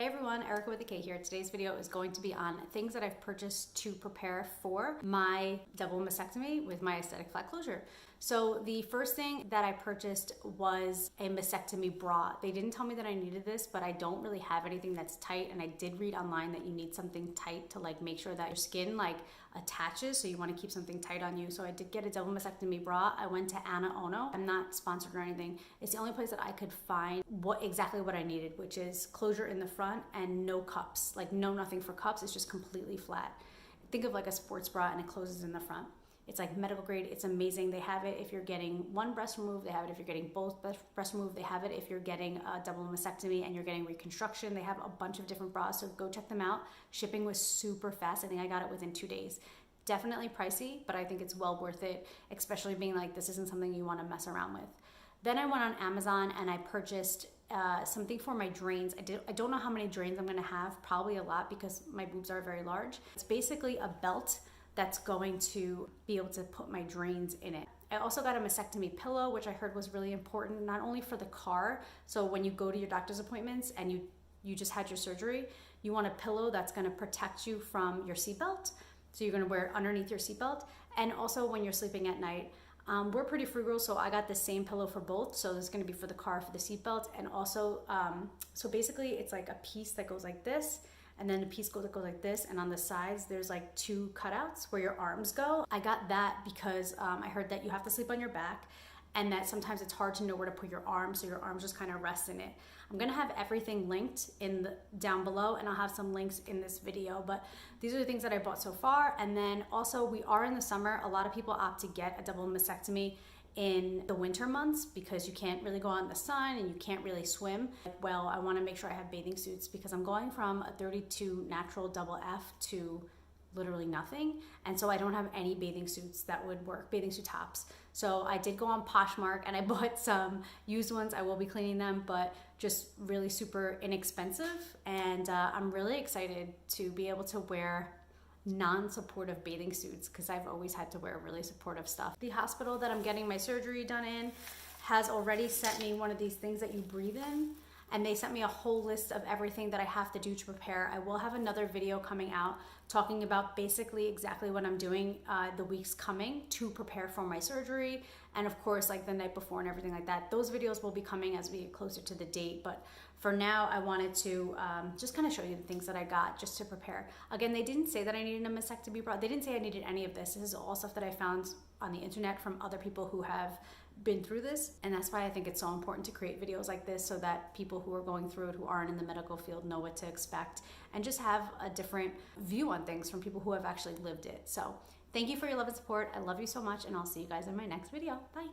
Hey everyone, Erica with the K here. Today's video is going to be on things that I've purchased to prepare for my double mastectomy with my aesthetic flat closure. So the first thing that I purchased was a mastectomy bra. They didn't tell me that I needed this, but I don't really have anything that's tight, and I did read online that you need something tight to make sure that your skin attaches, so you want to keep something tight on you. So I did get a double mastectomy bra. I went to Anna Ono. I'm not sponsored or anything. It's the only place that I could find exactly what I needed, which is closure in the front and no cups, nothing for cups. It's just completely flat. Think of like a sports bra and it closes in the front. It's like medical grade. It's amazing. They have it if you're getting one breast removed. They have it if you're getting both breasts removed. They have it if you're getting a double mastectomy and you're getting reconstruction. They have a bunch of different bras, so go check them out. Shipping was super fast. I think I got it within 2 days. Definitely pricey, but I think it's well worth it, especially being like this isn't something you want to mess around with. Then I went on Amazon and I purchased something for my drains. I don't know how many drains I'm going to have, probably a lot because my boobs are very large. It's basically a belt that's going to be able to put my drains in it. I also got a mastectomy pillow, which I heard was really important, not only for the car. So when you go to your doctor's appointments and you just had your surgery, you want a pillow that's going to protect you from your seatbelt. So you're going to wear it underneath your seatbelt. And also when you're sleeping at night, we're pretty frugal, so I got the same pillow for both. So this is going to be for the car, for the seatbelt, and also, so basically it's like a piece that goes like this, and then a piece that goes like this, and on the sides there's like 2 cutouts where your arms go. I got that because I heard that you have to sleep on your back, and that sometimes it's hard to know where to put your arms, so your arms just kind of rest in it. I'm gonna have everything linked down below, and I'll have some links in this video, but these are the things that I bought so far. And then also, we are in the summer. A lot of people opt to get a double mastectomy in the winter months because you can't really go out in the sun and you can't really swim. Well, I wanna make sure I have bathing suits because I'm going from a 32 natural double F to literally nothing, and so I don't have any bathing suits that would work, bathing suit tops. So I did go on Poshmark and I bought some used ones. I will be cleaning them, but just really super inexpensive, and I'm really excited to be able to wear non-supportive bathing suits because I've always had to wear really supportive stuff. The hospital that I'm getting my surgery done in has already sent me one of these things that you breathe in, and they sent me a whole list of everything that I have to do to prepare. I will have another video coming out talking about basically exactly what I'm doing the weeks coming to prepare for my surgery, and of course like the night before and everything like that. Those videos will be coming as we get closer to the date, but for now I wanted to just kind of show you the things that I got just to prepare. Again, they didn't say that I needed a mastectomy bra. They didn't say I needed any of this. This is all stuff that I found on the internet from other people who have been through this, and that's why I think it's so important to create videos like this so that people who are going through it, who aren't in the medical field, know what to expect and just have a different view on things from people who have actually lived it. So thank you for your love and support. I love you so much, and I'll see you guys in my next video. Bye.